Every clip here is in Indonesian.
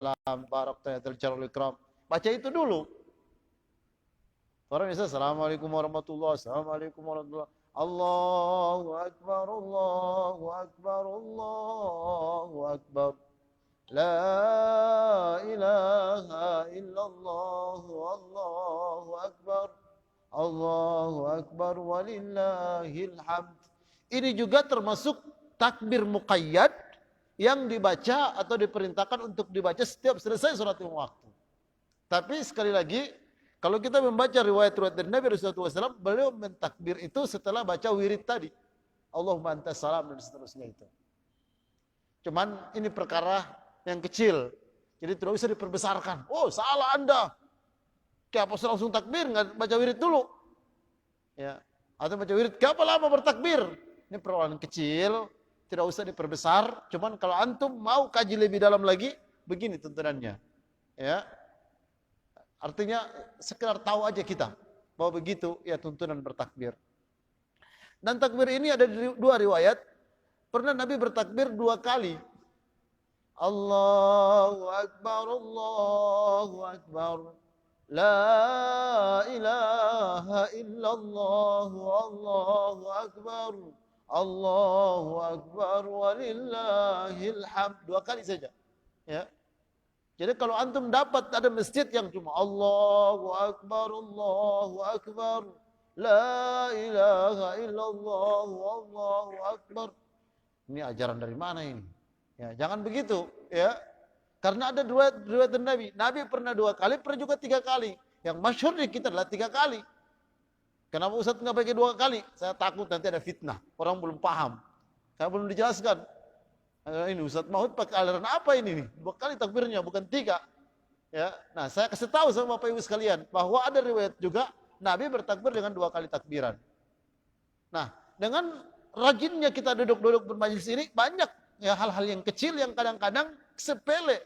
barakta ya dzal jalali wal ikram. Baca itu dulu. Orang bisa assalamualaikum warahmatullahi wabarakatuh. Assalamualaikum warahmatullahi wabarakatuh. Allahu akbar, Allahu akbar, Allahu akbar. La ilaha illallah, Allahu akbar. Allahu akbar walillahil hamd. Ini juga termasuk takbir muqayyad yang dibaca atau diperintahkan untuk dibaca setiap selesai sholat lima waktu. Tapi sekali lagi, kalau kita membaca riwayat-riwayat dari Nabi SAW, beliau mentakbir itu setelah baca wirid tadi. Allahumma antas salam dan seterusnya itu. Cuman ini perkara yang kecil, jadi tidak bisa diperbesarkan. Oh, salah Anda. Kenapa langsung takbir, nggak baca wirid dulu? Ya, atau baca wirid, kenapa lama bertakbir? Ini persoalan kecil, tidak usah diperbesar. Cuman kalau antum mau kaji lebih dalam lagi, begini tuntunannya. Ya, artinya sekedar tahu aja kita bahwa begitu ya tuntunan bertakbir. Dan takbir ini ada dua riwayat. Pernah Nabi bertakbir dua kali. Allahu akbar, Allahu akbar. La ilaha illallah, Allahu akbar. Allahu akbar walillahil hamd. Dua kali saja. Ya. Jadi kalau antum dapat ada masjid yang cuma Allahu akbar, Allahu akbar. La ilaha illallah, Allahu akbar. Ini ajaran dari mana ini? Ya, jangan begitu, ya. Karena ada riwayat dari Nabi. Nabi pernah dua kali, pernah juga tiga kali. Yang masyhur di kita adalah tiga kali. Kenapa Ustaz nggak pakai dua kali? Saya takut nanti ada fitnah. Orang belum paham. Saya belum dijelaskan. Ini Ustaz Mahmud pakai aliran apa ini? Dua kali takbirnya, bukan tiga. Ya, nah saya kasih tahu sama Bapak Ibu sekalian bahwa ada riwayat juga Nabi bertakbir dengan dua kali takbiran. Nah, dengan rajinnya kita duduk-duduk bermajlis ini banyak ya hal-hal yang kecil yang kadang-kadang sepele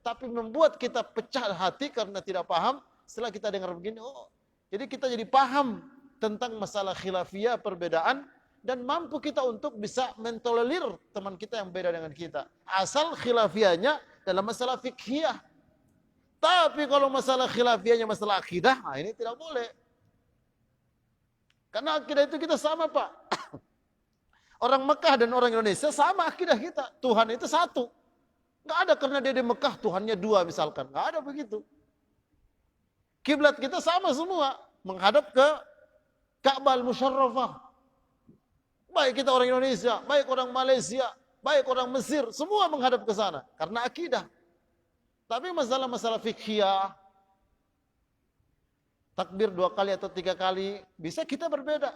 tapi membuat kita pecah hati karena tidak paham. Setelah kita dengar begini, oh, jadi kita jadi paham tentang masalah khilafiyah, perbedaan, dan mampu kita untuk bisa mentolerir teman kita yang beda dengan kita. Asal khilafiyahnya dalam masalah fikhiyah. Tapi kalau masalah khilafiyahnya masalah akidah, nah ini tidak boleh. Karena akidah itu kita sama, Pak. Orang Mekah dan orang Indonesia sama akidah kita. Tuhan itu satu. Nggak ada karena dia di Mekah Tuhannya dua misalkan. Nggak ada begitu. Kiblat kita sama semua. Menghadap ke Ka'bah Al-Musyarrafah. Baik kita orang Indonesia, baik orang Malaysia, baik orang Mesir. Semua menghadap ke sana. Karena akidah. Tapi masalah-masalah fikhiyah, takbir dua kali atau tiga kali, bisa kita berbeda.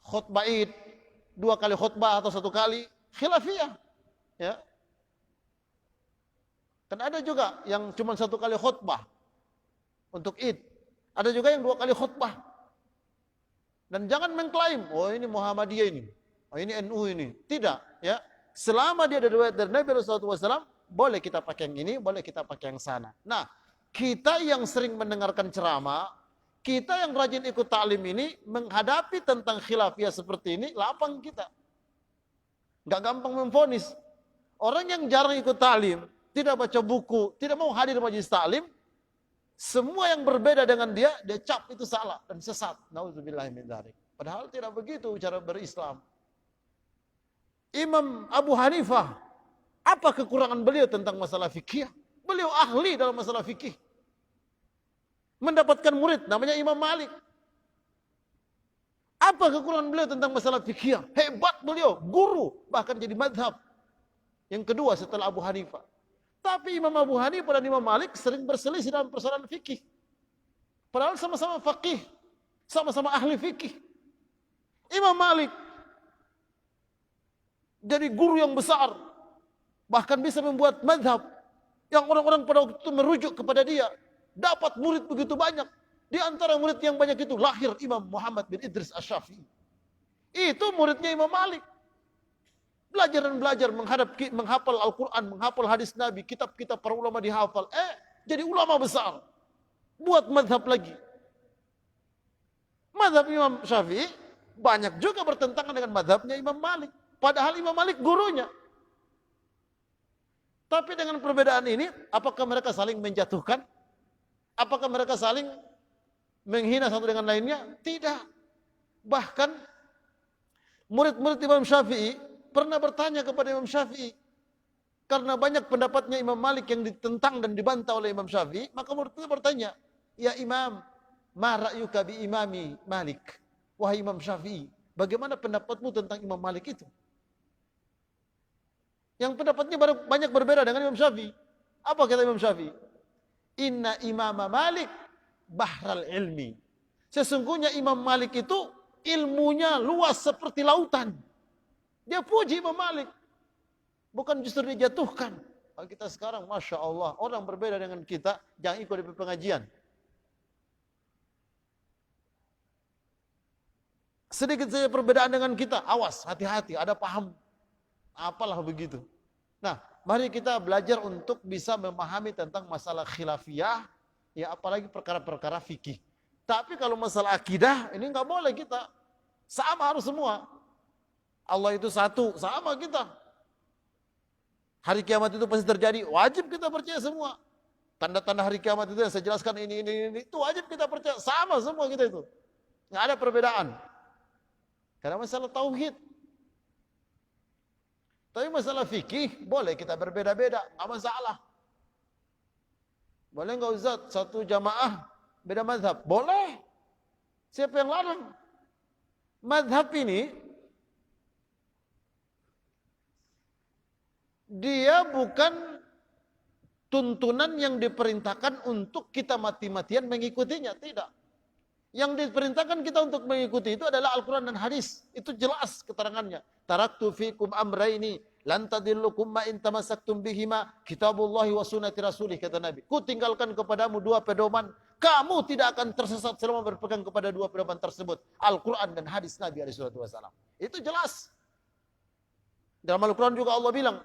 Khutbah Id, dua kali khutbah atau satu kali, khilafiyah. Ya. Dan ada juga yang cuma satu kali khutbah untuk Id. Ada juga yang dua kali khutbah. Dan jangan mengklaim, oh ini Muhammadiyah ini, oh ini NU ini. Tidak, ya. Selama dia ada riwayat dari Nabi SAW, boleh kita pakai yang ini, boleh kita pakai yang sana. Nah, kita yang sering mendengarkan ceramah, kita yang rajin ikut ta'lim ini, menghadapi tentang khilafiyah seperti ini, lapang kita. Gak gampang memvonis. Orang yang jarang ikut ta'lim, tidak baca buku, tidak mau hadir majelis ta'lim, semua yang berbeda dengan dia cap itu salah dan sesat. Nauzubillahi min dzalik. Padahal tidak begitu cara berislam. Imam Abu Hanifah, apa kekurangan beliau tentang masalah fikih? Beliau ahli dalam masalah fikih. Mendapatkan murid namanya Imam Malik. Apa kekurangan beliau tentang masalah fikih? Hebat beliau, guru, bahkan jadi madhab yang kedua setelah Abu Hanifah. Tapi Imam Abu Hanifah dan Imam Malik sering berselisih dalam persoalan fikih. Padahal sama-sama faqih, sama-sama ahli fikih. Imam Malik jadi guru yang besar, bahkan bisa membuat madhab yang orang-orang pada waktu itu merujuk kepada dia. Dapat murid begitu banyak. Di antara murid yang banyak itu lahir Imam Muhammad bin Idris Asy-Syafi'i. Itu muridnya Imam Malik. Belajar dan belajar, menghafal Al-Quran, menghafal hadis Nabi, kitab-kitab para ulama dihafal. Jadi ulama besar. Buat madhab lagi. Madhab Imam Syafi'i banyak juga bertentangan dengan madhabnya Imam Malik. Padahal Imam Malik gurunya. Tapi dengan perbedaan ini, apakah mereka saling menjatuhkan? Apakah mereka saling menghina satu dengan lainnya? Tidak. Bahkan murid-murid Imam Syafi'i pernah bertanya kepada Imam Syafi'i. Karena banyak pendapatnya Imam Malik yang ditentang dan dibantah oleh Imam Syafi'i, maka murid itu bertanya, "Ya Imam, ma ra'yuka bi imami Malik?" Wahai Imam Syafi'i, bagaimana pendapatmu tentang Imam Malik itu? Yang pendapatnya banyak berbeda dengan Imam Syafi'i. Apa kata Imam Syafi'i? Inna Imam Malik bahral ilmi. Sesungguhnya Imam Malik itu ilmunya luas seperti lautan. Dia puji Imam Malik. Bukan justru dijatuhkan. Kalau kita sekarang, Masya Allah, orang berbeda dengan kita, jangan ikut di pengajian. Sedikit saja perbedaan dengan kita, awas, hati-hati, ada paham. Apalah begitu. Nah, mari kita belajar untuk bisa memahami tentang masalah khilafiyah, ya apalagi perkara-perkara fikih. Tapi kalau masalah akidah, ini nggak boleh kita. Sama harus semua. Allah itu satu, sama kita. Hari kiamat itu pasti terjadi, wajib kita percaya semua. Tanda-tanda hari kiamat itu yang saya jelaskan ini, itu wajib kita percaya. Sama semua kita itu. Nggak ada perbedaan. Karena masalah tauhid. Tapi masalah fikih, boleh kita berbeda-beda, nggak masalah. Boleh nggak Ustaz, satu jamaah beda mazhab? Boleh. Siapa yang larang? Mazhab ini, dia bukan tuntunan yang diperintahkan untuk kita mati-matian mengikutinya, tidak. Yang diperintahkan kita untuk mengikuti itu adalah Al-Quran dan hadis. Itu jelas keterangannya. Taraktu fikum amraini lan tadillukum ma in tamassaktum bihima kitabullahi wa sunnati rasulih, kata Nabi. Ku tinggalkan kepadamu dua pedoman, kamu tidak akan tersesat selama berpegang kepada dua pedoman tersebut, Al-Quran dan hadis Nabi alaihi wasallam. Itu jelas. Dalam Al-Quran juga Allah bilang,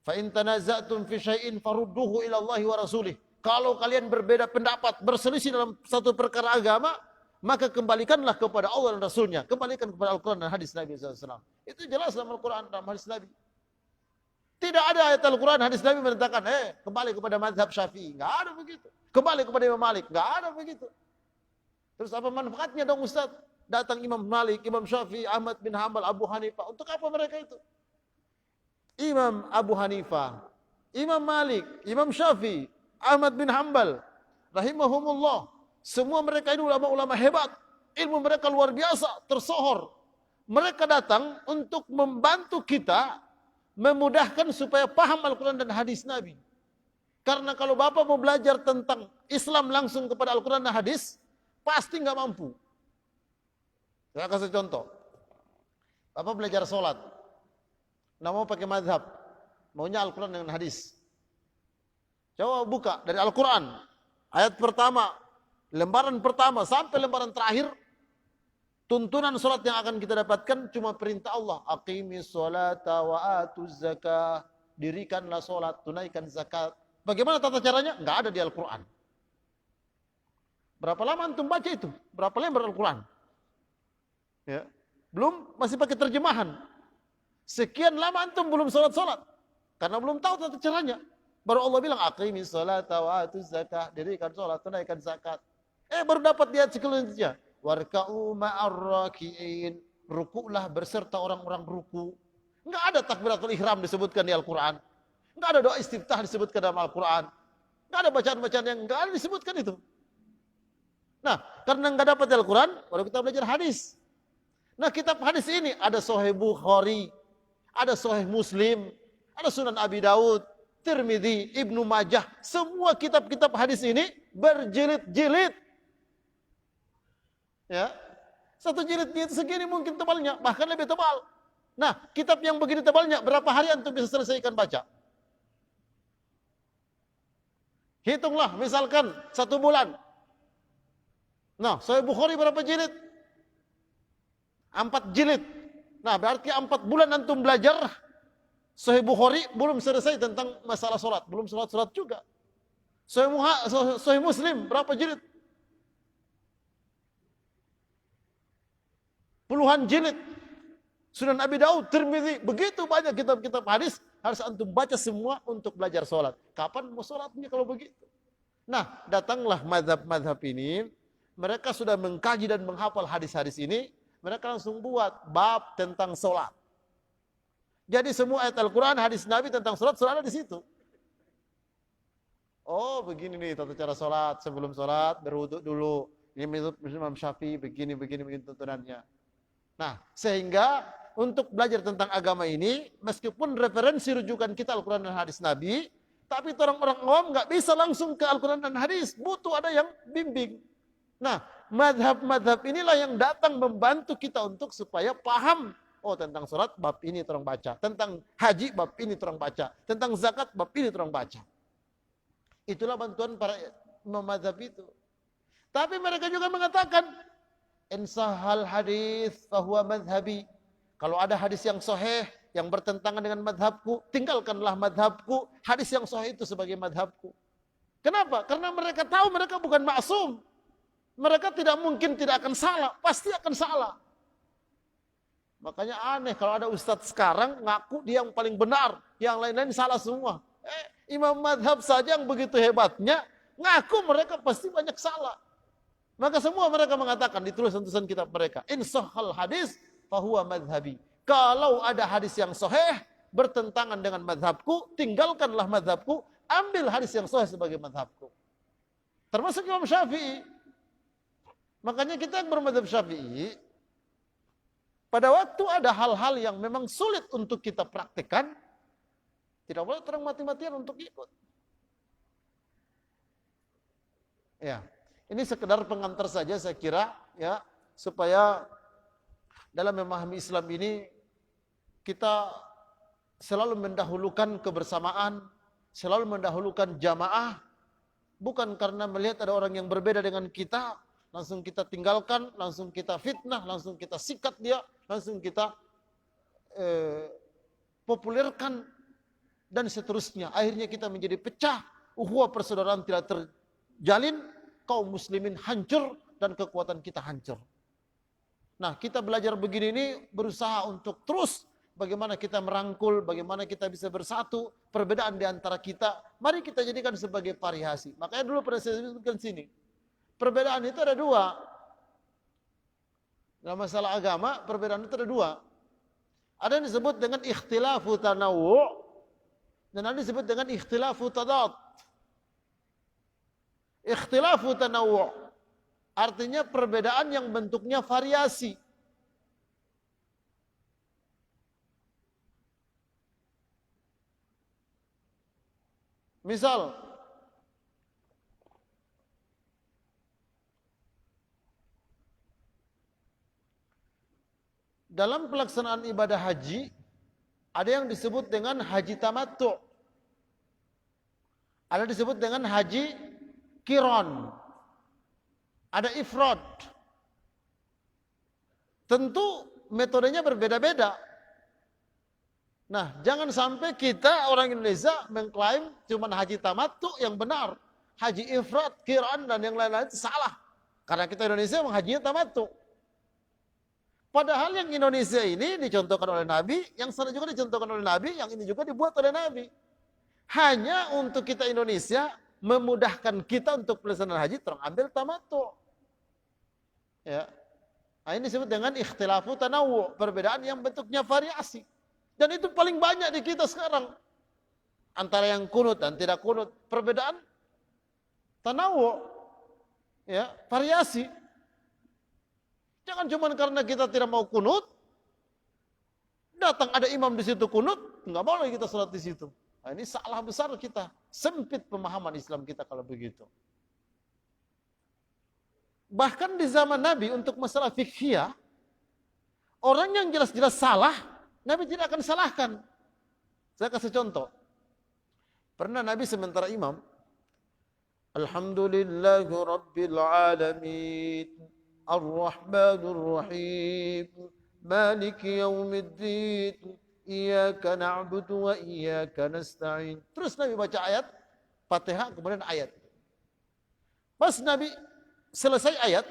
fa in tanaza'tum fi syai'in farudduhu ila Allahi wa rasulih. Kalau kalian berbeda pendapat, berselisih dalam satu perkara agama, maka kembalikanlah kepada Allah dan Rasulnya. Kembalikan kepada Al-Quran dan hadis Nabi SAW. Itu jelas dalam Al-Quran dan hadis Nabi. Tidak ada ayat Al-Quran, hadis Nabi menentangkan, kembali kepada mazhab Syafi'i. Nggak ada begitu. Kembali kepada Imam Malik. Nggak ada begitu. Terus apa manfaatnya dong Ustaz? Datang Imam Malik, Imam Syafi'i, Ahmad bin Hanbal, Abu Hanifah. Untuk apa mereka itu? Imam Abu Hanifah, Imam Malik, Imam Syafi'i, Ahmad bin Hanbal, rahimahumullah. Semua mereka ini ulama-ulama hebat. Ilmu mereka luar biasa, tersohor. Mereka datang untuk membantu kita, memudahkan supaya paham Al-Quran dan hadis Nabi. Karena kalau Bapak mau belajar tentang Islam langsung kepada Al-Quran dan hadis, pasti nggak mampu. Saya kasih contoh. Bapak belajar sholat, nggak mau pakai madhab, maunya Al-Quran dengan hadis. Coba buka dari Al-Quran, ayat pertama, lembaran pertama sampai lembaran terakhir, tuntunan sholat yang akan kita dapatkan cuma perintah Allah. Aqimis sholata wa atuz zakah. Dirikanlah sholat, tunaikan zakat. Bagaimana tata caranya? Nggak ada di Al-Quran. Berapa lama antum baca itu? Berapa lembar Al-Quran? Ya. Belum, masih pakai terjemahan. Sekian lama antum belum sholat-sholat. Karena belum tahu tata caranya. Baru Allah bilang, aqimis sholata wa atuz zakah. Dirikan sholat, tunaikan zakat. Baru dapat lihat sekelilingnya. Warka'u ma'arraki'in. Ruku'lah berserta orang-orang ruku. Enggak ada takbiratul ihram disebutkan di Al-Quran. Enggak ada doa istiftah disebutkan dalam Al-Quran. Enggak ada bacaan-bacaan yang enggak ada disebutkan itu. Nah, karena enggak dapat di Al-Quran, baru kita belajar hadis. Nah, kitab hadis ini ada Sahih Bukhari, ada Sahih Muslim, ada Sunan Abi Daud, Tirmidzi, Ibnu Majah. Semua kitab-kitab hadis ini berjilid-jilid. Ya, satu jilidnya itu segini mungkin tebalnya, bahkan lebih tebal. Nah, kitab yang begini tebalnya, berapa hari antum bisa selesaikan baca? Hitunglah, misalkan 1 bulan. Nah, Sahih Bukhari berapa jilid? 4 jilid. Nah, berarti 4 bulan antum belajar Sahih Bukhari, belum selesai tentang masalah sholat. Belum sholat juga. Sahih Muslim, berapa jilid? Puluhan jilid. Sunan Abi Daud, Tirmidzi, begitu banyak kitab-kitab hadis. harus antum baca semua untuk belajar sholat. Kapan mau sholatnya kalau begitu? Nah, datanglah madhab-madhab ini, mereka sudah mengkaji dan menghafal hadis-hadis ini, mereka langsung buat bab tentang sholat. Jadi semua ayat Al-Quran, hadis Nabi tentang sholat, sudah ada di situ. Oh, begini nih tata cara sholat, sebelum sholat, berwuduk dulu. Ini menurut Imam Syafi'i, begini tuntunannya. Nah, sehingga untuk belajar tentang agama ini, meskipun referensi rujukan kita Al-Quran dan hadis Nabi, tapi orang-orang awam nggak bisa langsung ke Al-Quran dan hadis, butuh ada yang bimbing. Nah, madhab-madhab inilah yang datang membantu kita untuk supaya paham. Oh, tentang sholat, bab ini orang baca. Tentang haji, bab ini orang baca. Tentang zakat, bab ini orang baca. Itulah bantuan para madhab itu. Tapi mereka juga mengatakan, insahal hadis fahuwa madhabi. Kalau ada hadis yang sahih yang bertentangan dengan madhabku, tinggalkanlah madhabku. Hadis yang sahih itu sebagai madhabku. Kenapa? Karena mereka tahu mereka bukan maksum. Mereka tidak mungkin tidak akan salah, pasti akan salah. Makanya aneh kalau ada ustadz sekarang ngaku dia yang paling benar, yang lain-lain salah semua. Imam madhab saja yang begitu hebatnya, ngaku mereka pasti banyak salah. Maka semua mereka mengatakan di tulisan-tulisan kitab mereka, insahal hadis fahuwa madhabi. Kalau ada hadis yang sahih bertentangan dengan madhabku, tinggalkanlah madhabku, ambil hadis yang sahih sebagai madhabku. Termasuk Imam Syafi'i. Makanya kita yang bermadhab Syafi'i, pada waktu ada hal-hal yang memang sulit untuk kita praktikkan, tidak boleh terang mati-matian untuk ikut. Ya. Ini sekedar pengantar saja saya kira ya, supaya dalam memahami Islam ini kita selalu mendahulukan kebersamaan, selalu mendahulukan jamaah, bukan karena melihat ada orang yang berbeda dengan kita, langsung kita tinggalkan, langsung kita fitnah, langsung kita sikat dia, langsung kita populerkan dan seterusnya. Akhirnya kita menjadi pecah, ukhuwah persaudaraan tidak terjalin, kaum muslimin hancur dan kekuatan kita hancur. Nah, kita belajar begini ini berusaha untuk terus bagaimana kita merangkul, bagaimana kita bisa bersatu, perbedaan di antara kita, mari kita jadikan sebagai variasi. Makanya dulu pernah saya sebutkan sini, perbedaan itu ada dua. Dalam masalah agama, perbedaan itu ada dua. Ada yang disebut dengan ikhtilafu tanawu' dan ada yang disebut dengan ikhtilafu tadad. Ikhtilafu tanawu' artinya perbedaan yang bentuknya variasi. Misal, dalam pelaksanaan ibadah haji, ada yang disebut dengan haji tamattu'. Ada disebut dengan haji Qiran, ada ifrad. Tentu metodenya berbeda-beda. Nah, jangan sampai kita orang Indonesia mengklaim cuma haji tamattu yang benar. Haji ifrad, Qiran dan yang lain-lain itu salah. Karena kita Indonesia menghajinya tamattu. Padahal yang Indonesia ini dicontohkan oleh Nabi, yang sana juga dicontohkan oleh Nabi, yang ini juga dibuat oleh Nabi. Hanya untuk kita Indonesia memudahkan kita untuk pelaksanaan haji, terang ambil tamattu. Ya. Nah, ini disebut dengan ikhtilafu tanawu', perbedaan yang bentuknya variasi. Dan itu paling banyak di kita sekarang. Antara yang kunut dan tidak kunut, perbedaan tanawu', ya, variasi. Jangan cuma karena kita tidak mau kunut, datang ada imam di situ kunut, enggak boleh kita salat di situ. Nah, ini salah besar kita. Sempit pemahaman Islam kita kalau begitu. Bahkan di zaman Nabi untuk masalah fikhiyah, orang yang jelas-jelas salah, Nabi tidak akan salahkan. Saya kasih contoh. Pernah Nabi sementara imam, Alhamdulillahi Rabbil Alamin, Ar-Rahmanur Rahim, Maliki Yawmiddin, Iyyaka na'budu wa iyyaka nasta'in. Terus Nabi baca ayat Fatihah kemudian ayat. Pas Nabi selesai ayat,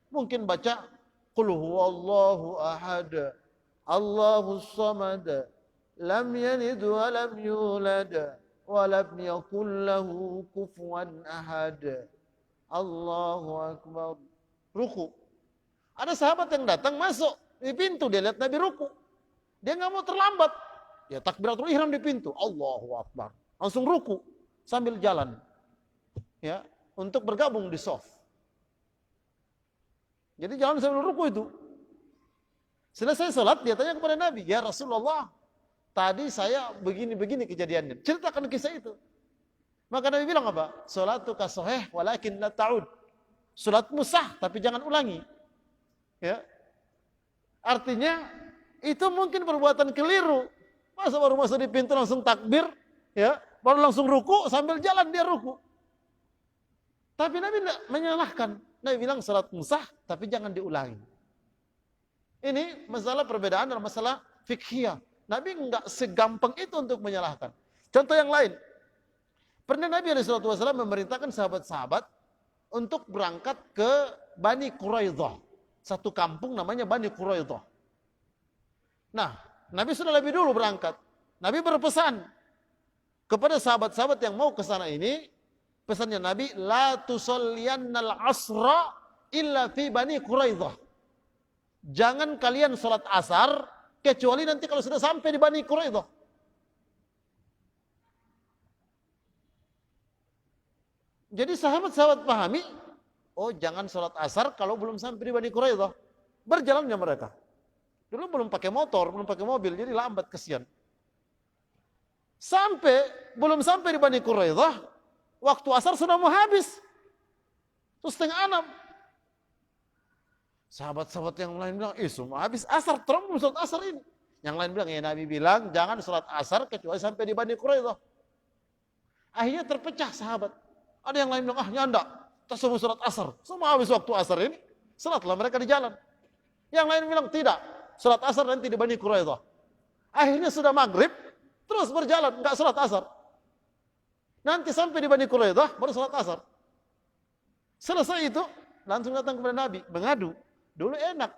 mungkin baca Qul huwallahu ahad, Allahus samad, lam yalid wa lam yulad wa lam yakul lahu kufuwan ahad. Allahu akbar. Ruku. Ada sahabat yang datang masuk di pintu, dia lihat Nabi ruku. Dia nggak mau terlambat. Ya takbiratul ihram di pintu. Allahu akbar. Langsung ruku sambil jalan. Ya, untuk bergabung di shaf. Jadi jalan sambil ruku itu. Selesai sholat, dia tanya kepada Nabi, ya Rasulullah, tadi saya begini-begini kejadiannya. Ceritakan kisah itu. Maka Nabi bilang apa? Sholatuka sahih walakin la ta'ud. Sholatmu sah, tapi jangan ulangi. Ya. Artinya, itu mungkin perbuatan keliru. Masa baru masuk di pintu langsung takbir, ya, baru langsung ruku, sambil jalan dia ruku. Tapi Nabi tidak menyalahkan. Nabi bilang sholatmu sah, tapi jangan diulangi. Ini masalah perbedaan dalam masalah fikhiyah. Nabi enggak segampang itu untuk menyalahkan. Contoh yang lain. Pernah Nabi SAW memerintahkan sahabat-sahabat untuk berangkat ke Bani Quraidah. Satu kampung namanya Bani Quraidah. Nah, Nabi sudah lebih dulu berangkat. Nabi berpesan kepada sahabat-sahabat yang mau ke sana ini, pesannya Nabi, la tusalliyannal asra illa fi Bani Quraidah. Jangan kalian sholat asar kecuali nanti kalau sudah sampai di Bani Quraidah. Jadi sahabat-sahabat pahami, oh jangan sholat asar kalau belum sampai di Bani Quraidah. Berjalannya mereka. Dulu belum pakai motor, belum pakai mobil, jadi lambat kesian. Belum sampai di Bani Quraidah, waktu asar sudah mau habis. Terus 5:30. Sahabat-sahabat yang lain bilang, semua habis asar, terus belum sholat asar ini. Yang lain bilang, ya Nabi bilang, jangan sholat asar kecuali sampai di Bani Quraidah. Akhirnya terpecah sahabat. Ada yang lain bilang, nyanda, kita semua sholat asar. Semua habis waktu asar ini, sholatlah mereka di jalan. Yang lain bilang, tidak, sholat asar nanti di Bani Quraidah. Akhirnya sudah maghrib, terus berjalan, enggak sholat asar. Nanti sampai di Bani Quraidah, baru sholat asar. Selesai itu, langsung datang kepada Nabi, mengadu. Dulu enak,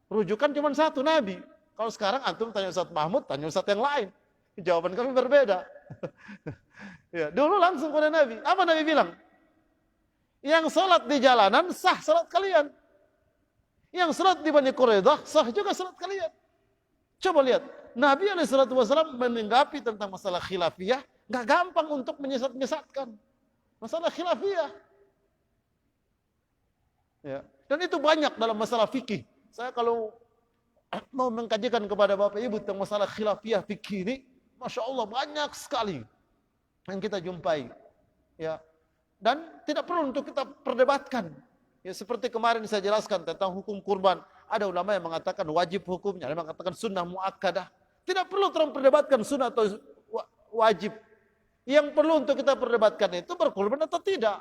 rujukan cuma satu Nabi. Kalau sekarang antum tanya Ustaz Mahmud, tanya Ustaz yang lain. Jawaban kami berbeda. Ya, dulu langsung kepada Nabi. Apa Nabi bilang? Yang sholat di jalanan sah sholat kalian. Yang sholat di Bani Quraidah sah juga sholat kalian. Coba lihat, Nabi SAW menanggapi tentang masalah khilafiyah, nggak gampang untuk menyesat-nyesatkan. Masalah khilafiyah. Ya. Dan itu banyak dalam masalah fikih. Saya kalau mau mengkajikan kepada Bapak Ibu tentang masalah khilafiyah fikih ini, Masya Allah banyak sekali yang kita jumpai. Ya. Dan tidak perlu untuk kita perdebatkan. Ya, seperti kemarin saya jelaskan tentang hukum kurban. Ada ulama yang mengatakan wajib hukumnya, ada yang mengatakan sunnah muakkadah. Tidak perlu terus perdebatkan sunnah atau wajib. Yang perlu untuk kita perdebatkan itu berkurban atau tidak.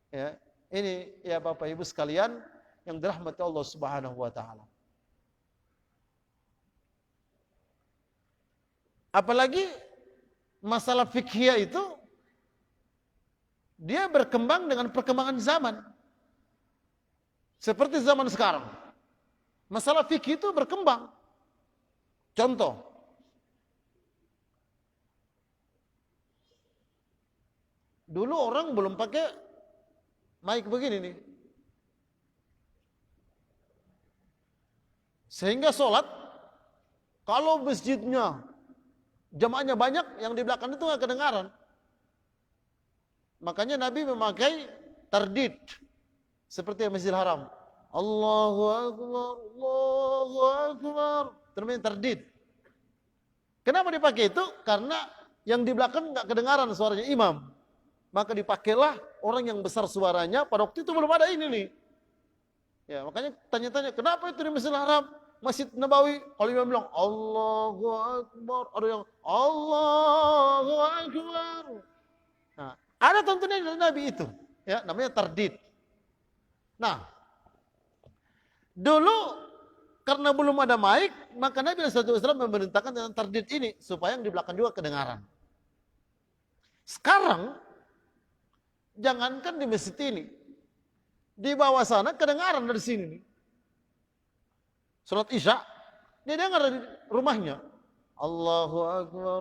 Ya. Ini ya Bapak Ibu sekalian yang dirahmati Allah Subhanahu wa taala. Apalagi masalah fikih itu dia berkembang dengan perkembangan zaman. Seperti zaman sekarang. Masalah fikih itu berkembang. Contoh. Dulu orang belum pakai mic begini nih. Sehingga sholat, kalau masjidnya jamaahnya banyak, yang di belakang itu nggak kedengaran. Makanya Nabi memakai tardid seperti Masjidil Haram. Allahu Akbar, Allahu Akbar. Termasuk tardid. Kenapa dipakai itu? Karena yang di belakang nggak kedengaran suaranya imam. Maka dipakailah orang yang besar suaranya. Pada waktu itu belum ada ini nih. Ya, makanya tanya-tanya, kenapa itu di Masjidil Haram? Masjid Nabawi, kalau imam bilang Allahu Akbar, ada yang Allahu Akbar. Nah, ada tuntunan dari Nabi itu, ya, namanya tardid. Nah, dulu karena belum ada mic, maka Nabi SAW memerintahkan tentang tardid ini supaya yang di belakang juga kedengaran. Sekarang jangankan di masjid ini, di bawah sana kedengaran dari sini nih. Salat Isya, dia dengar dari rumahnya. Allahu Akbar,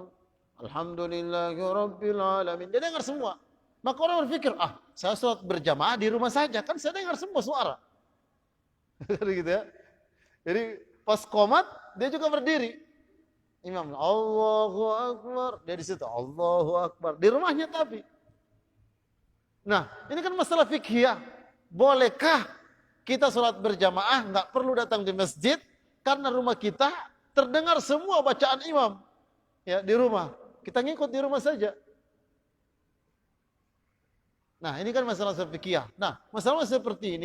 Alhamdulillahi Rabbil Alamin. Dia dengar semua. Maka orang berpikir, saya sholat berjamaah di rumah saja, kan saya dengar semua suara. Gitu ya. Jadi pas qomat dia juga berdiri. Imam Allahu Akbar, dia di situ Allahu Akbar. Di rumahnya tapi. Nah, ini kan masalah fikih ya. Bolehkah kita sholat berjamaah nggak perlu datang di masjid karena rumah kita terdengar semua bacaan imam ya di rumah. Kita ngikut di rumah saja. Nah, ini kan masalah fikih. Nah, masalah seperti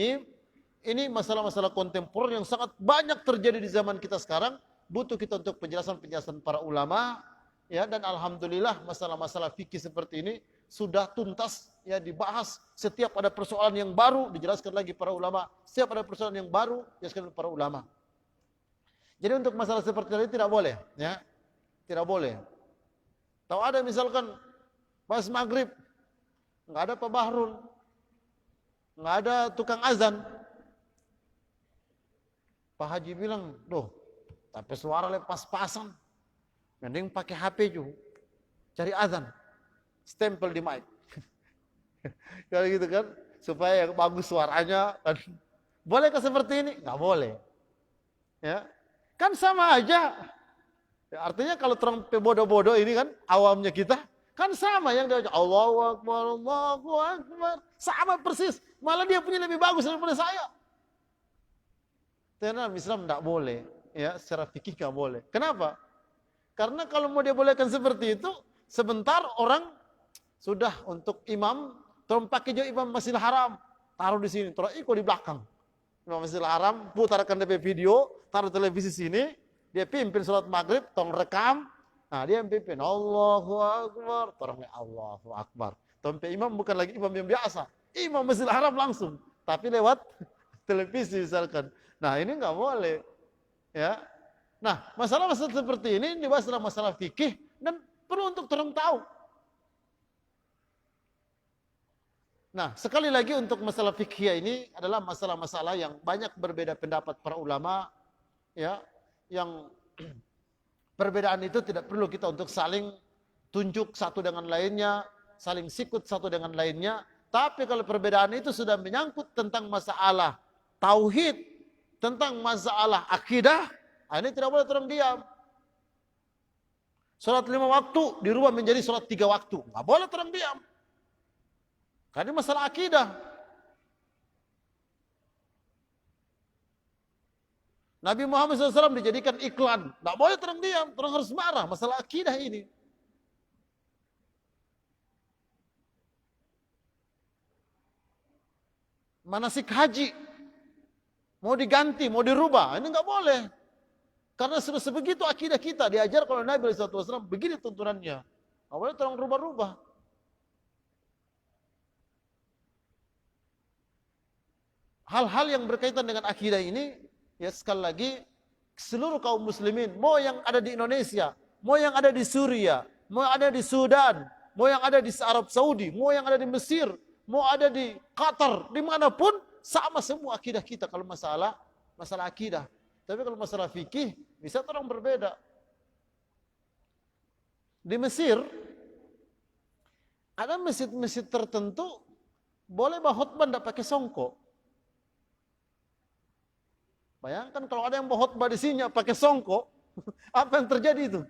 ini masalah-masalah kontemporer yang sangat banyak terjadi di zaman kita sekarang. Butuh kita untuk penjelasan-penjelasan para ulama, ya, dan alhamdulillah masalah-masalah fikih seperti ini sudah tuntas ya dibahas. Setiap ada persoalan yang baru dijelaskan lagi para ulama. Setiap ada persoalan yang baru dijelaskan para ulama. Jadi untuk masalah seperti ini tidak boleh, ya, tidak boleh. Tahu ada misalkan pas maghrib nggak ada Pak Bahrul, nggak ada tukang azan. Pak Haji bilang, loh, tapi suara pas-pasan. Mending pakai HP juga. Cari azan. Stempel di mic. Kayak gitu kan. Supaya bagus suaranya. Bolehkah seperti ini? Nggak boleh. Ya. Kan sama aja. Ya, artinya kalau terang bodoh-bodoh ini kan, awamnya kita, kan sama yang dia Allahu Akbar, Allahu Akbar. Sama persis. Malah dia punya lebih bagus daripada saya. Karena Islam tidak boleh. Ya, secara fikih nggak boleh. Kenapa? Karena kalau mau dia bolehkan seperti itu, sebentar orang sudah untuk imam, terus pakai juga imam Masjidil Haram, taruh di sini, taruh ikut di belakang. Imam Masjidil Haram putarkan DP video, taruh televisi sini, dia pimpin sholat maghrib, tong rekam, nah dia yang pimpin Allahu Akbar, tolong Allahu Akbar. Tompe imam bukan lagi imam yang biasa, imam Masjidil Haram langsung, tapi lewat televisi misalkan. Nah ini nggak boleh. Ya, nah masalah-masalah seperti ini dibahas dalam masalah fikih dan perlu untuk orang tahu. Nah sekali lagi untuk masalah fikih ini adalah masalah-masalah yang banyak berbeda pendapat para ulama, ya, yang perbedaan itu tidak perlu kita untuk saling tunjuk satu dengan lainnya, saling sikut satu dengan lainnya. Tapi kalau perbedaan itu sudah menyangkut tentang masalah tauhid, tentang masalah akidah, ini tidak boleh orang diam. Salat 5 waktu dirubah menjadi salat 3 waktu, nggak boleh orang diam. Karena ini masalah akidah. Nabi Muhammad SAW dijadikan iklan, nggak boleh orang diam, orang harus marah. Masalah akidah ini. Manasik haji mau diganti, mau dirubah, ini nggak boleh. Karena sudah sebegitu akidah kita diajar kalau Nabi SAW begini tuntunannya. Nggak boleh tolong rubah-rubah. Hal-hal yang berkaitan dengan akidah ini, ya sekali lagi, seluruh kaum muslimin, mau yang ada di Indonesia, mau yang ada di Suriah, mau yang ada di Sudan, mau yang ada di Arab Saudi, mau yang ada di Mesir, mau ada di Qatar, dimanapun, sama semua akidah kita kalau masalah akidah. Tapi kalau masalah fikih bisa orang berbeda. Di Mesir ada masjid-masjid tertentu boleh khutbah tidak pakai songkok. Bayangkan kalau ada yang khutbah di sini pakai songkok, apa yang terjadi itu?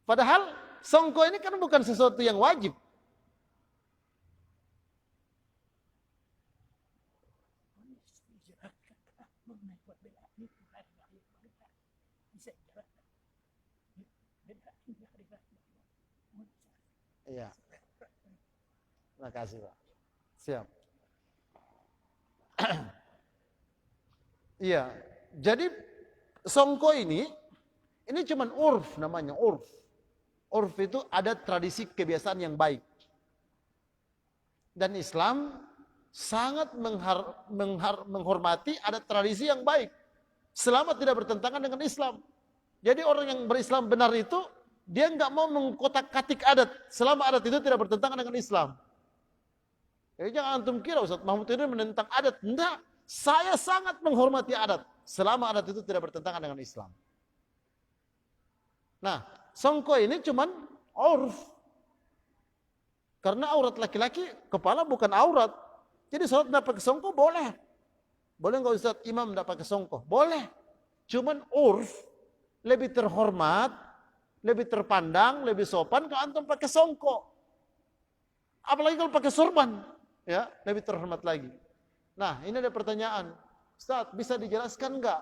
Padahal songkok ini kan bukan sesuatu yang wajib. Iya. Terima kasih, Pak. Siap. Iya. Jadi songko ini cuman urf namanya, urf. Urf itu ada tradisi kebiasaan yang baik. Dan Islam sangat menghormati ada tradisi yang baik. Selama tidak bertentangan dengan Islam. Jadi orang yang berislam benar itu dia nggak mau mengkotak-katik adat selama adat itu tidak bertentangan dengan Islam. Jadi jangan antum kira Ustaz Mahmud ini menentang adat. Enggak, saya sangat menghormati adat selama adat itu tidak bertentangan dengan Islam. Nah, songko ini cuman urf. Karena aurat laki-laki, kepala bukan aurat. Jadi sholat tidak pakai songko boleh. Boleh nggak Ustaz imam tidak pakai songko? Boleh. Cuman urf lebih terhormat, lebih terpandang, lebih sopan kalau antum pakai songko. Apalagi kalau pakai sorban, ya lebih terhormat lagi. Nah, ini ada pertanyaan, Ustaz bisa dijelaskan nggak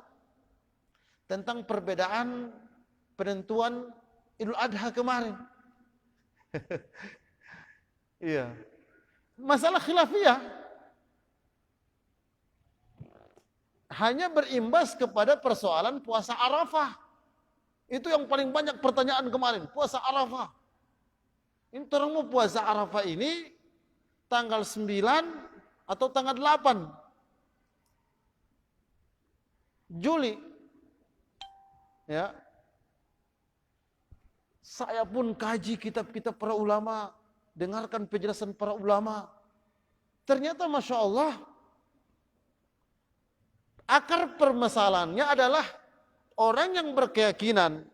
tentang perbedaan penentuan Idul Adha kemarin? Iya, masalah khilafiyah hanya berimbas kepada persoalan puasa Arafah. Itu yang paling banyak pertanyaan kemarin, puasa Arafah. Ini orang mau puasa Arafah ini tanggal 9 atau tanggal 8 Juli. Ya. Saya pun kaji kitab-kitab para ulama, dengarkan penjelasan para ulama. Ternyata Masya Allah, akar permasalahannya adalah orang yang berkeyakinan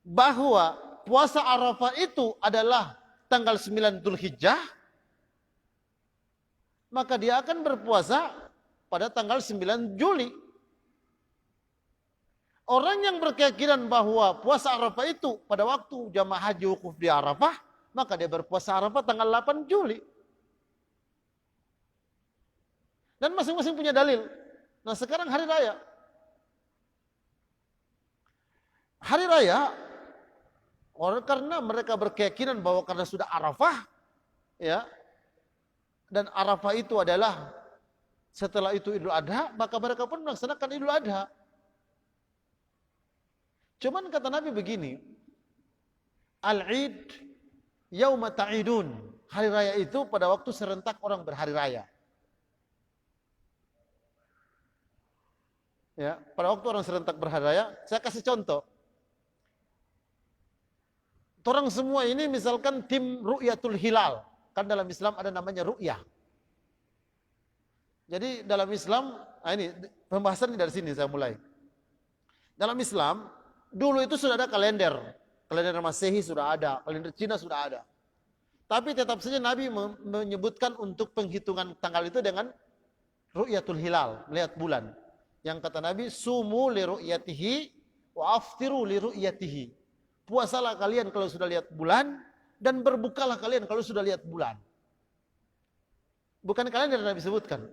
bahwa puasa Arafah itu adalah tanggal 9 Dzulhijjah, maka dia akan berpuasa pada tanggal 9 Juli. Orang yang berkeyakinan bahwa puasa Arafah itu pada waktu jamaah haji wukuf di Arafah, maka dia berpuasa Arafah tanggal 8 Juli. Dan masing-masing punya dalil. Nah sekarang hari raya. Hari raya, orang karena mereka berkeyakinan bahwa karena sudah Arafah, ya, dan Arafah itu adalah setelah itu Idul Adha, maka mereka pun melaksanakan Idul Adha. Cuman kata Nabi begini, Al-Id yauma ta'idun. Hari raya itu pada waktu serentak orang berhari raya. Ya, pada waktu orang serentak berhari raya, saya kasih contoh. Orang semua ini misalkan tim Ru'yatul Hilal. Kan dalam Islam ada namanya ru'yah. Jadi dalam Islam, ini pembahasan dari sini saya mulai. Dalam Islam, dulu itu sudah ada kalender. Kalender Masehi sudah ada, kalender Cina sudah ada. Tapi tetap saja Nabi menyebutkan untuk penghitungan tanggal itu dengan Ru'yatul Hilal, melihat bulan. Yang kata Nabi, sumu li ru'yatihi wa aftiru li ru'yatihi. Puasalah kalian kalau sudah lihat bulan dan berbukalah kalian kalau sudah lihat bulan. Bukan kalender Nabi sebutkan.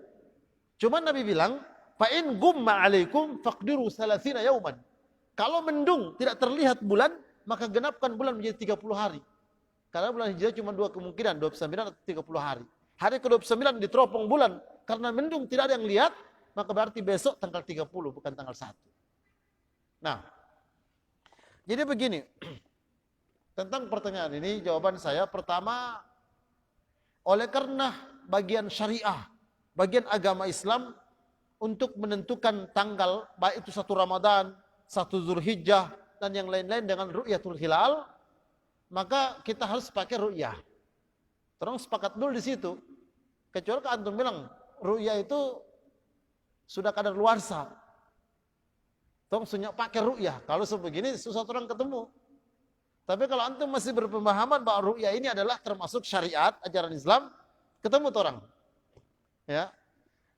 Cuma Nabi bilang, fa in gumma alaikum faqdiru 30 yauman. Kalau mendung tidak terlihat bulan, maka genapkan bulan menjadi 30 hari. Karena bulan Hijriah cuma dua kemungkinan, 29 atau 30 hari. Hari ke-29 diteropong bulan karena mendung tidak ada yang lihat, maka berarti besok tanggal 30 bukan tanggal 1. Nah, jadi begini, tentang pertanyaan ini jawaban saya pertama, oleh karena bagian syariah, bagian agama Islam untuk menentukan tanggal, baik itu 1 Ramadan, 1 Dzulhijjah, dan yang lain-lain dengan Ru'yatul Hilal, maka kita harus pakai ru'yah. Terus sepakat dulu di situ. Kecuali kalau antum bilang ru'yah itu sudah kadar luarsa. Tong sunyak pakai ru'yah. Kalau sebegini susah orang ketemu. Tapi kalau antum masih berpemahaman bahwa ru'yah ini adalah termasuk syariat, ajaran Islam, ketemu orang. Ya.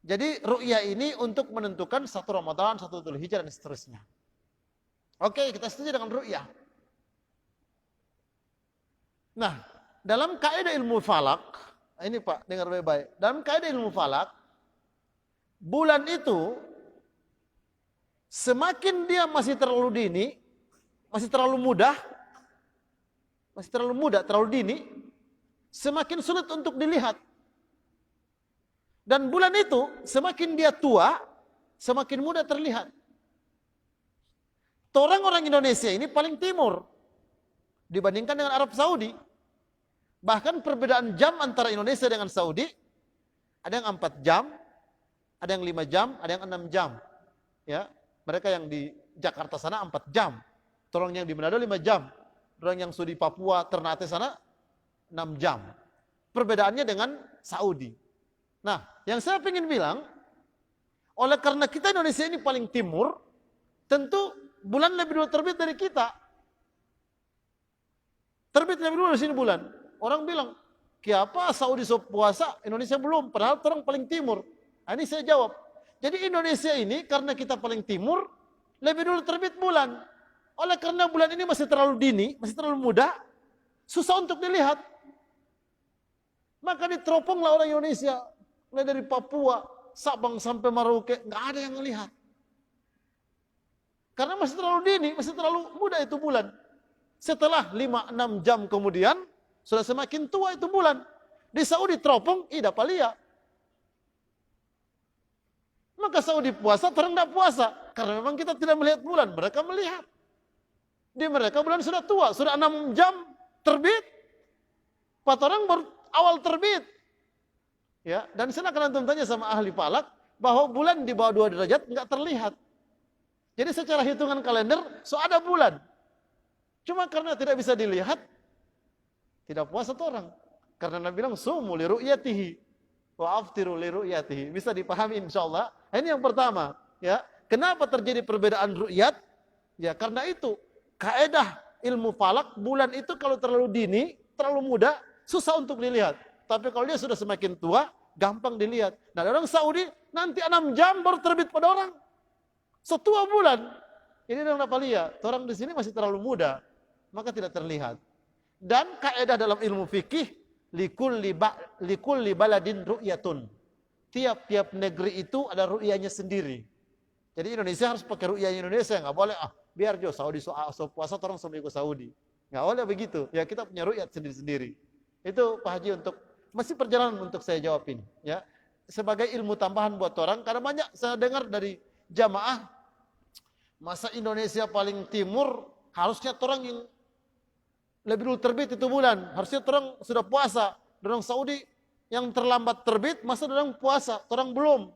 Jadi ru'yah ini untuk menentukan 1 Ramadan, 1 Dzulhijjah dan seterusnya. Oke, kita setuju dengan ru'yah. Nah, dalam kaidah ilmu falak, ini Pak, dengar baik-baik. Dalam kaidah ilmu falak, bulan itu semakin dia masih terlalu dini, masih terlalu muda, terlalu dini, semakin sulit untuk dilihat. Dan bulan itu semakin dia tua, semakin mudah terlihat. Orang-orang Indonesia ini paling timur dibandingkan dengan Arab Saudi. Bahkan perbedaan jam antara Indonesia dengan Saudi, ada yang 4 jam, ada yang 5 jam, ada yang 6 jam. Ya, mereka yang di Jakarta sana 4 jam. Orang yang di Manado 5 jam. Orang yang di Papua, Ternate sana 6 jam. Perbedaannya dengan Saudi. Nah, yang saya ingin bilang, oleh karena kita Indonesia ini paling timur, tentu bulan lebih dulu terbit dari kita. Terbit lebih dulu di sini bulan. Orang bilang, kenapa Saudi puasa, Indonesia belum, padahal orang paling timur. Nah, ini saya jawab. Jadi Indonesia ini karena kita paling timur, lebih dulu terbit bulan. Oleh karena bulan ini masih terlalu dini, masih terlalu muda, susah untuk dilihat. Maka diteroponglah orang Indonesia, mulai dari Papua, Sabang sampai Merauke, nggak ada yang melihat. Karena masih terlalu dini, masih terlalu muda itu bulan. Setelah 5-6 jam kemudian, sudah semakin tua itu bulan. Di Saudi teropong, dapat lihat. Maka Saudi puasa, orang tidak puasa. Karena memang kita tidak melihat bulan, mereka melihat. Di mereka bulan sudah tua, sudah 6 jam terbit. 4 orang baru awal terbit. Ya, dan silakan antum tanya sama ahli falak bahwa bulan di bawah 2 derajat enggak terlihat. Jadi secara hitungan kalender, ada bulan. Cuma karena tidak bisa dilihat, tidak puasa tuh orang. Karena Nabi bilang, sumu li ru'yatihi, wa aftiru li ru'yatihi. Bisa dipahami insyaallah. Ini yang pertama. Ya, kenapa terjadi perbedaan ru'yat? Ya, karena itu, kaedah ilmu falak, bulan itu kalau terlalu dini, terlalu muda, susah untuk dilihat. Tapi kalau dia sudah semakin tua, gampang dilihat. Nah, orang Saudi, nanti 6 jam baru terbit pada orang. Setua bulan. Ini orang dapat lihat. Orang di sini masih terlalu muda, maka tidak terlihat. Dan kaidah dalam ilmu fikih, likulli baladin ru'yatun. Tiap-tiap negeri itu ada ru'yanya sendiri. Jadi Indonesia harus pakai ru'yanya Indonesia, nggak boleh biar Jo Saudi puasa orang sampai ke Saudi. Nggak boleh begitu. Ya kita punya ru'yat sendiri-sendiri. Itu Pak Haji untuk masih perjalanan untuk saya jawab ini, ya. Sebagai ilmu tambahan buat orang, karena banyak saya dengar dari jamaah, masa Indonesia paling timur harusnya orang yang lebih dulu terbit itu bulan, harusnya orang sudah puasa. Orang Saudi yang terlambat terbit, masa orang puasa, orang belum.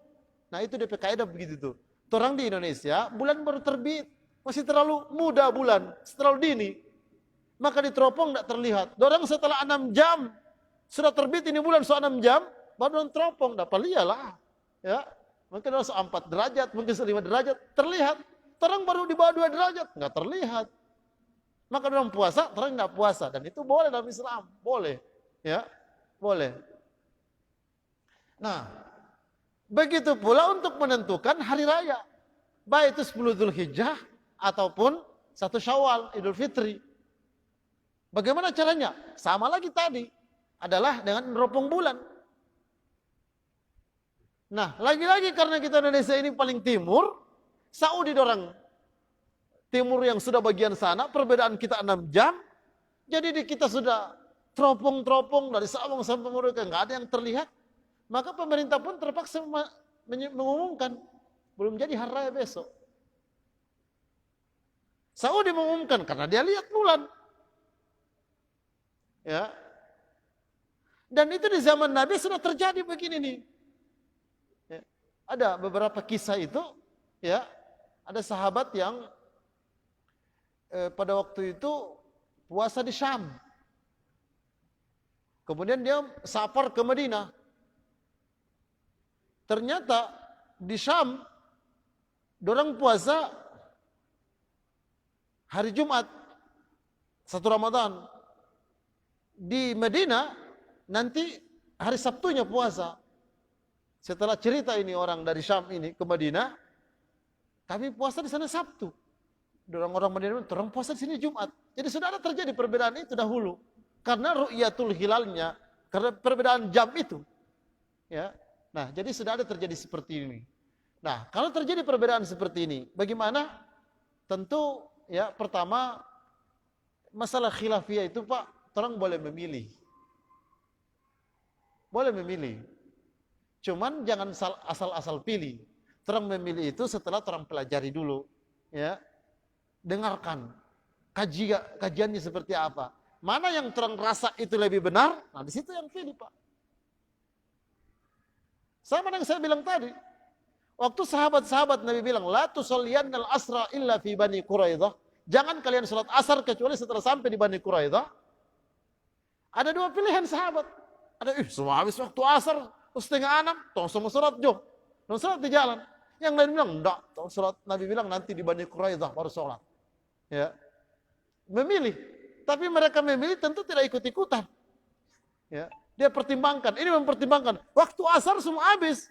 Nah itu DP kaidah begitu tuh. Orang di Indonesia bulan baru terbit, masih terlalu muda bulan, terlalu dini. Maka diteropong tidak terlihat. Orang setelah 6 jam sudah terbit ini bulan, 6 jam baru teropong, dapat lihat lah. Ya, mungkin 4 derajat, mungkin 5 derajat terlihat. Orang baru di bawah 2 derajat, nggak terlihat. Maka orang puasa, orang nggak puasa. Dan itu boleh dalam Islam. Boleh. Ya, boleh. Nah, begitu pula untuk menentukan hari raya. Baik itu 10 Dzulhijjah ataupun 1 Syawal, Idul Fitri. Bagaimana caranya? Sama lagi tadi. Adalah dengan meneropong bulan. Nah, lagi-lagi karena kita Indonesia ini paling timur, Saudi orang timur yang sudah bagian sana, perbedaan kita 6 jam, jadi di kita sudah teropong-teropong dari Sabang sampai Merauke, nggak ada yang terlihat, maka pemerintah pun terpaksa mengumumkan, belum jadi hari raya besok. Saudi mengumumkan karena dia lihat bulan. Ya. Dan itu di zaman Nabi sudah terjadi begini nih. Ya. Ada beberapa kisah itu, ya. Ada sahabat yang pada waktu itu puasa di Syam. Kemudian dia safar ke Madinah. Ternyata di Syam dorang puasa hari Jumat 1 Ramadan. Di Madinah nanti hari Sabtunya puasa. Setelah cerita ini orang dari Syam ini ke Madinah, kami puasa di sana Sabtu. Orang-orang Madinah, orang puasa di sini Jumat. Jadi sudah ada terjadi perbedaan itu dahulu. Karena ru'yatul hilalnya, karena perbedaan jam itu. Ya. Nah, jadi sudah ada terjadi seperti ini. Nah, kalau terjadi perbedaan seperti ini, bagaimana? Tentu ya pertama masalah khilafiyah itu Pak, orang boleh memilih. Boleh memilih. Cuman jangan asal-asal pilih. Orang memilih itu setelah orang pelajari dulu, ya, dengarkan kajiannya seperti apa. Mana yang orang rasa itu lebih benar, nah di situ yang pilih Pak. Sama yang saya bilang tadi, waktu sahabat-sahabat Nabi bilang, la tusalliyannal asra illa fi Bani Quraidah, jangan kalian sholat asar kecuali setelah sampai di Bani Quraidah. Ada 2 pilihan sahabat. Ada, semua habis waktu asar, 5:30, tong semua sholat jauh, tong sholat di jalan. Yang lain bilang, enggak, sholat Nabi bilang nanti di Bani Quraidah baru sholat. Ya. Memilih. Tapi mereka memilih tentu tidak ikut-ikutan. Ya, dia pertimbangkan, ini mempertimbangkan. Waktu asar semua habis.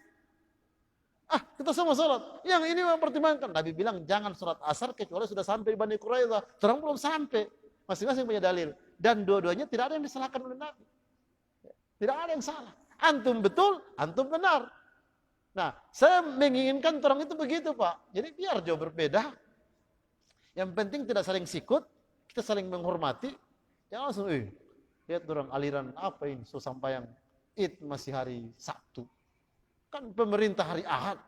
Kita semua sholat. Yang ini mempertimbangkan. Nabi bilang jangan sholat asar kecuali sudah sampai Bani Quraidah. Terang belum sampai. Masing-masing punya dalil. Dan dua-duanya tidak ada yang disalahkan oleh Nabi. Tidak ada yang salah. Antum betul, antum benar. Nah, saya menginginkan orang itu begitu, Pak. Jadi biar jauh berbeda. Yang penting tidak saling sikut, kita saling menghormati. Jangan langsung, lihat orang aliran apa ini, so sampai yang Id masih hari Sabtu. Kan pemerintah hari Ahad,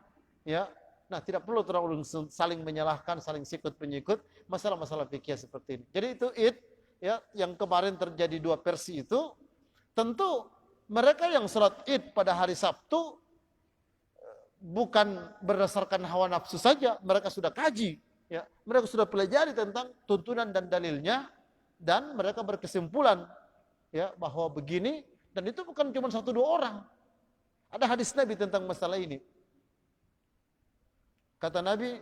ya. Nah, tidak perlu terlalu saling menyalahkan, saling sikut penyikut masalah-masalah fikih seperti ini. Jadi itu Id, ya, yang kemarin terjadi 2 versi itu, tentu mereka yang sholat Id pada hari Sabtu bukan berdasarkan hawa nafsu saja, mereka sudah kaji, ya. Mereka sudah pelajari tentang tuntunan dan dalilnya, dan mereka berkesimpulan, ya, bahwa begini, dan itu bukan cuma 1-2 orang. Ada hadis Nabi tentang masalah ini. Kata Nabi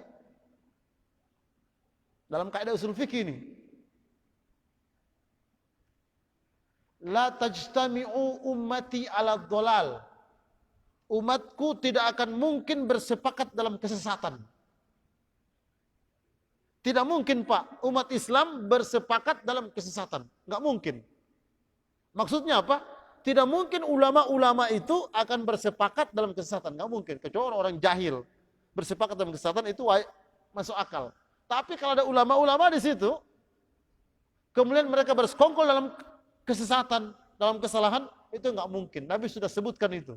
dalam kaidah usul fikih ini, la tajtami'u ummati ala dhalal. Umatku tidak akan mungkin bersepakat dalam kesesatan. Tidak mungkin, Pak, umat Islam bersepakat dalam kesesatan. Enggak mungkin. Maksudnya apa? Tidak mungkin ulama-ulama itu akan bersepakat dalam kesesatan. Enggak mungkin. Kecuali orang jahil bersepakat dalam kesesatan itu masuk akal. Tapi kalau ada ulama-ulama di situ, kemudian mereka bersekongkol dalam kesesatan, dalam kesalahan, itu enggak mungkin. Nabi sudah sebutkan itu.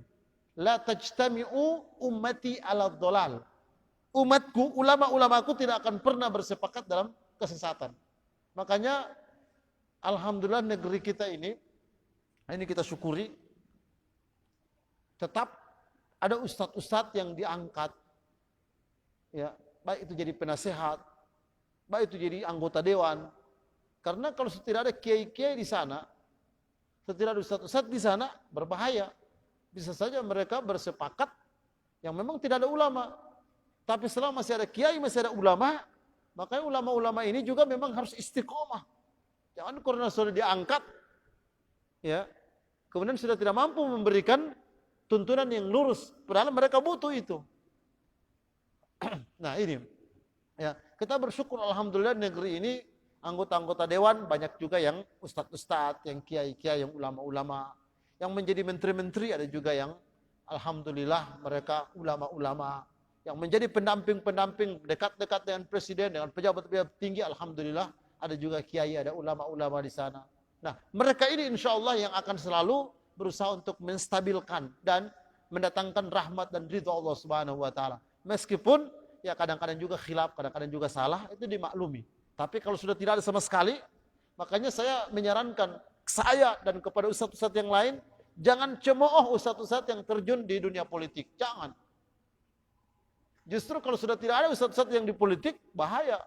La tajtami'u ummati ala dhalal. Umatku, ulama-ulamaku tidak akan pernah bersepakat dalam kesesatan. Makanya alhamdulillah negeri kita ini kita syukuri, tetap ada ustadz-ustadz yang diangkat, ya, baik itu jadi penasehat, baik itu jadi anggota dewan. Karena kalau tidak ada kiai-kiai di sana, tidak ada ustadz-ustadz di sana, berbahaya. Bisa saja mereka bersepakat yang memang tidak ada ulama. Tapi selama masih ada kiai, masih ada ulama, makanya ulama-ulama ini juga memang harus istiqomah. Jangan karena sudah diangkat, ya, kemudian sudah tidak mampu memberikan tuntunan yang lurus, padahal mereka butuh itu. Nah ini, ya, kita bersyukur alhamdulillah negeri ini anggota-anggota dewan banyak juga yang ustadz-ustadz, yang kiai-kiai, yang ulama-ulama, yang menjadi menteri-menteri ada juga yang alhamdulillah mereka ulama-ulama, yang menjadi pendamping-pendamping dekat-dekat dengan presiden, dengan pejabat-pejabat tinggi, alhamdulillah ada juga kiai, ada ulama-ulama di sana. Nah, mereka ini insya Allah yang akan selalu berusaha untuk menstabilkan dan mendatangkan rahmat dan ridha Allah Subhanahu wa taala. Meskipun ya kadang-kadang juga khilaf, kadang-kadang juga salah, itu dimaklumi. Tapi kalau sudah tidak ada sama sekali, makanya saya menyarankan saya dan kepada ustadz-ustadz yang lain, jangan cemooh ustadz-ustadz yang terjun di dunia politik. Jangan. Justru kalau sudah tidak ada ustadz-ustadz yang di politik, bahaya.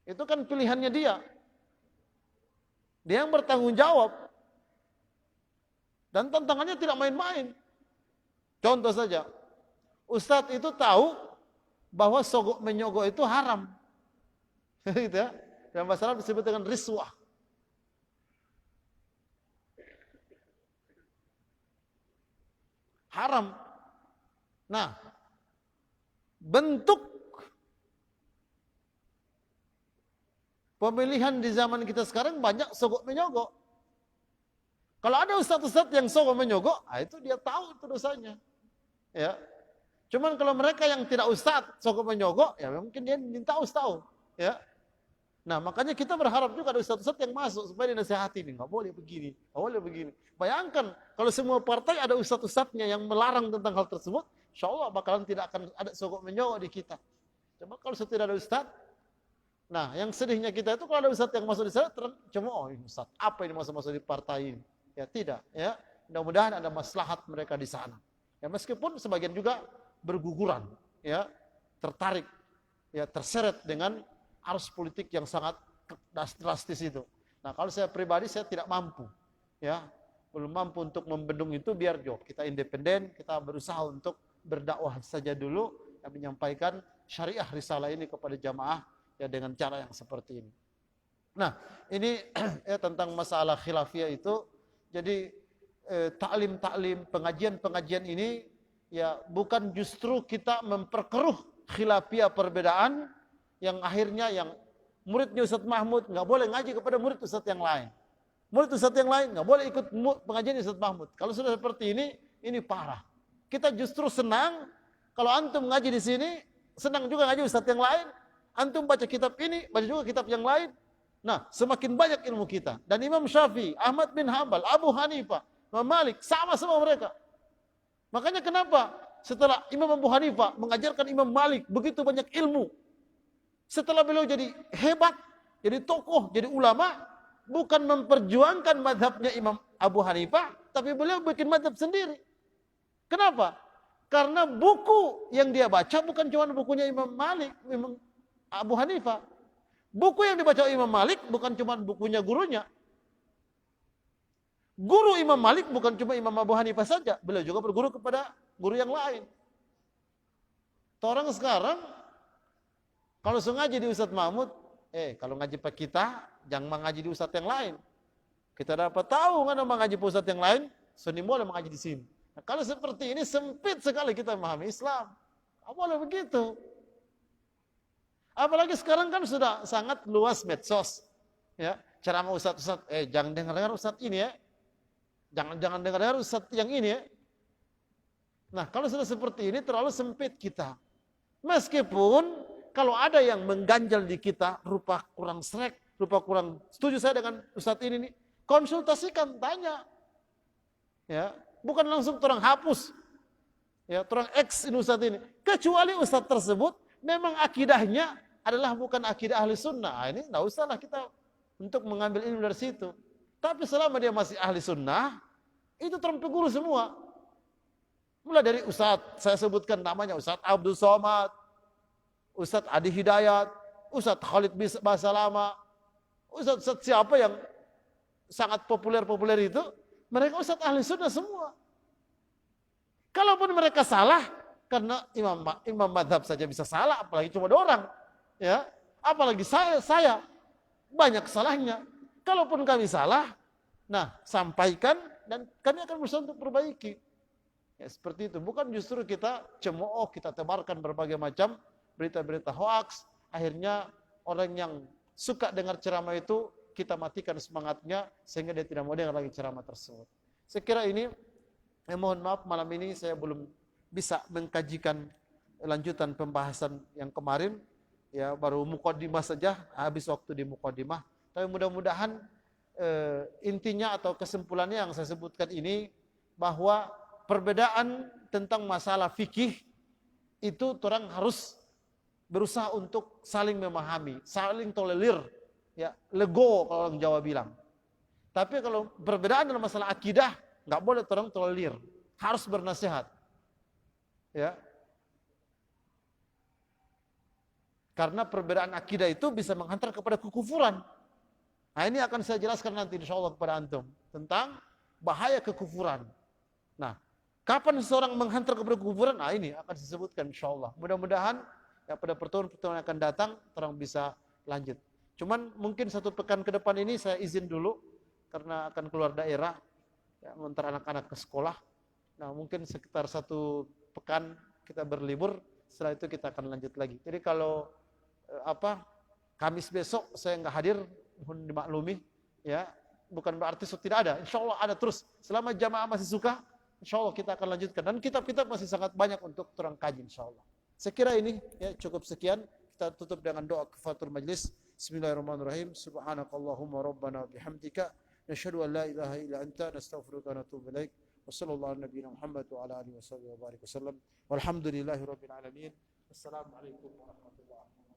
Itu kan pilihannya dia. Dia yang bertanggung jawab. Dan tantangannya tidak main-main. Contoh saja, ustadz itu tahu bahwa sogok menyogok itu haram. Gitu ya. Dalam bahasa Arab disebut dengan riswah. Haram. Nah, bentuk pemilihan di zaman kita sekarang banyak sogok menyogok. Kalau ada ustadz-ustadz yang sogok menyogok, itu dia tahu itu dosanya. Ya. Cuman kalau mereka yang tidak ustadz sogok menyogok, ya mungkin dia minta ustadz, ya. Nah, makanya kita berharap juga ada ustadz-ustadz yang masuk supaya dinasihati ini, enggak boleh begini, enggak boleh begini. Bayangkan kalau semua partai ada ustadz-ustadznya yang melarang tentang hal tersebut, insyaallah bakalan tidak akan ada sogok menyogok di kita. Coba kalau tidak ada ustadz. Nah, yang sedihnya kita itu kalau ada ustadz yang masuk di sana, cuma ini ustadz, apa ini masuk-masuk di partai ini? Ya tidak, ya. Mudah-mudahan ada maslahat mereka di sana. Ya meskipun sebagian juga berguguran, ya, tertarik, ya, terseret dengan arus politik yang sangat drastis itu. Nah, kalau saya pribadi saya tidak mampu, ya, belum mampu untuk membendung itu. Biar kita independen, kita berusaha untuk berdakwah saja dulu, ya, menyampaikan syariah risalah ini kepada jamaah, ya, dengan cara yang seperti ini. Nah, ini ya tentang masalah khilafiyah itu. Jadi taklim-taklim, pengajian-pengajian ini ya bukan justru kita memperkeruh khilafiyah perbedaan yang akhirnya yang muridnya Ustadz Mahmud nggak boleh ngaji kepada murid Ustadz yang lain. Murid Ustadz yang lain nggak boleh ikut pengajian Ustadz Mahmud. Kalau sudah seperti ini parah. Kita justru senang kalau antum ngaji di sini, senang juga ngaji Ustadz yang lain. Antum baca kitab ini, baca juga kitab yang lain. Nah, semakin banyak ilmu kita. Dan Imam Syafi'i, Ahmad bin Hanbal, Abu Hanifah, Imam Malik, sama semua mereka. Makanya kenapa setelah Imam Abu Hanifah mengajarkan Imam Malik begitu banyak ilmu, setelah beliau jadi hebat, jadi tokoh, jadi ulama, bukan memperjuangkan madhabnya Imam Abu Hanifah, tapi beliau bikin madhab sendiri. Kenapa? Karena buku yang dia baca bukan cuma bukunya Imam Malik, Imam Abu Hanifah. Buku yang dibaca Imam Malik bukan cuma bukunya gurunya. Guru Imam Malik bukan cuma Imam Abu Hanifah saja, beliau juga berguru kepada guru yang lain. Orang sekarang kalau ngaji di Ustadz Mahmud, kalau ngaji pak kita, jangan mengaji di Ustadz yang lain. Kita dapat tahu kan mengaji di Ustadz yang lain, seni boleh mengaji di sini. Nah, kalau seperti ini sempit sekali kita memahami Islam. Apa boleh begitu? Apalagi sekarang kan sudah sangat luas medsos. Ya, ceramah Ustadz, jangan dengar Ustadz ini ya. Jangan dengar Ustadz yang ini ya. Nah, kalau sudah seperti ini terlalu sempit kita. Meskipun kalau ada yang mengganjal di kita, rupa kurang srek, rupa kurang setuju saya dengan Ustadz ini nih, konsultasikan, tanya. Ya, bukan langsung orang hapus. Ya, orang X ini Ustadz ini. Kecuali Ustadz tersebut memang akidahnya adalah bukan akidah ahli sunnah. Ini enggak usahlah kita untuk mengambil ilmu dari situ. Tapi selama dia masih ahli sunnah, itu terempu guru semua. Mulai dari Ustadz, saya sebutkan namanya Ustadz Abdul Somad, Ustadz Adi Hidayat, Ustadz Khalid Basalama, Ustadz siapa yang sangat populer itu, mereka Ustadz ahli sunnah semua. Kalaupun mereka salah, karena imam madhab saja bisa salah, apalagi cuma dua orang. Ya, apalagi saya banyak salahnya. Kalaupun kami salah, nah sampaikan dan kami akan berusaha untuk perbaiki. Ya, seperti itu. Bukan justru kita cemooh, kita tebarkan berbagai macam berita-berita hoaks. Akhirnya orang yang suka dengar ceramah itu kita matikan semangatnya sehingga dia tidak mau dengar lagi ceramah tersebut. Saya kira ini, mohon maaf malam ini saya belum bisa mengkajikan lanjutan pembahasan yang kemarin. Ya, baru muqaddimah saja, habis waktu di muqaddimah. Tapi mudah-mudahan intinya atau kesimpulannya yang saya sebutkan ini, bahwa perbedaan tentang masalah fikih itu orang harus berusaha untuk saling memahami, saling tolerir, ya, lego kalau orang Jawa bilang. Tapi kalau perbedaan dalam masalah akidah, nggak boleh orang tolerir, harus bernasihat. Ya. Karena perbedaan akidah itu bisa menghantar kepada kekufuran. Nah, ini akan saya jelaskan nanti insyaallah kepada antum tentang bahaya kekufuran. Nah, kapan seseorang menghantar kepada kekufuran? Nah, ini akan disebutkan insyaallah. Mudah-mudahan ya pada pertemuan-pertemuan yang akan datang orang bisa lanjut. Cuman mungkin 1 pekan ke depan ini saya izin dulu karena akan keluar daerah ya, mengantar anak-anak ke sekolah. Nah, mungkin sekitar 1 pekan kita berlibur, setelah itu kita akan lanjut lagi. Jadi kalau Kamis besok saya nggak hadir, mohon dimaklumi ya, bukan berarti tidak ada, insya Allah ada terus selama jamaah masih suka, insya Allah kita akan lanjutkan dan kitab-kitab masih sangat banyak untuk terang kaji insya Allah. Saya kira ini ya cukup sekian, kita tutup dengan doa kifaratul majlis. Bismillahirrahmanirrahim. Subhanakallahumma rabbana bihamdika nasyhadu an la ilaha illa anta nastaghfiruka wa natubu ilaik. Wassallallahu ala nabiyina Muhammad wa ala alihi wa barik wasallam. Walhamdulillahirabbil alamin. Wassalamualaikum warahmatullahi wabarakatuh.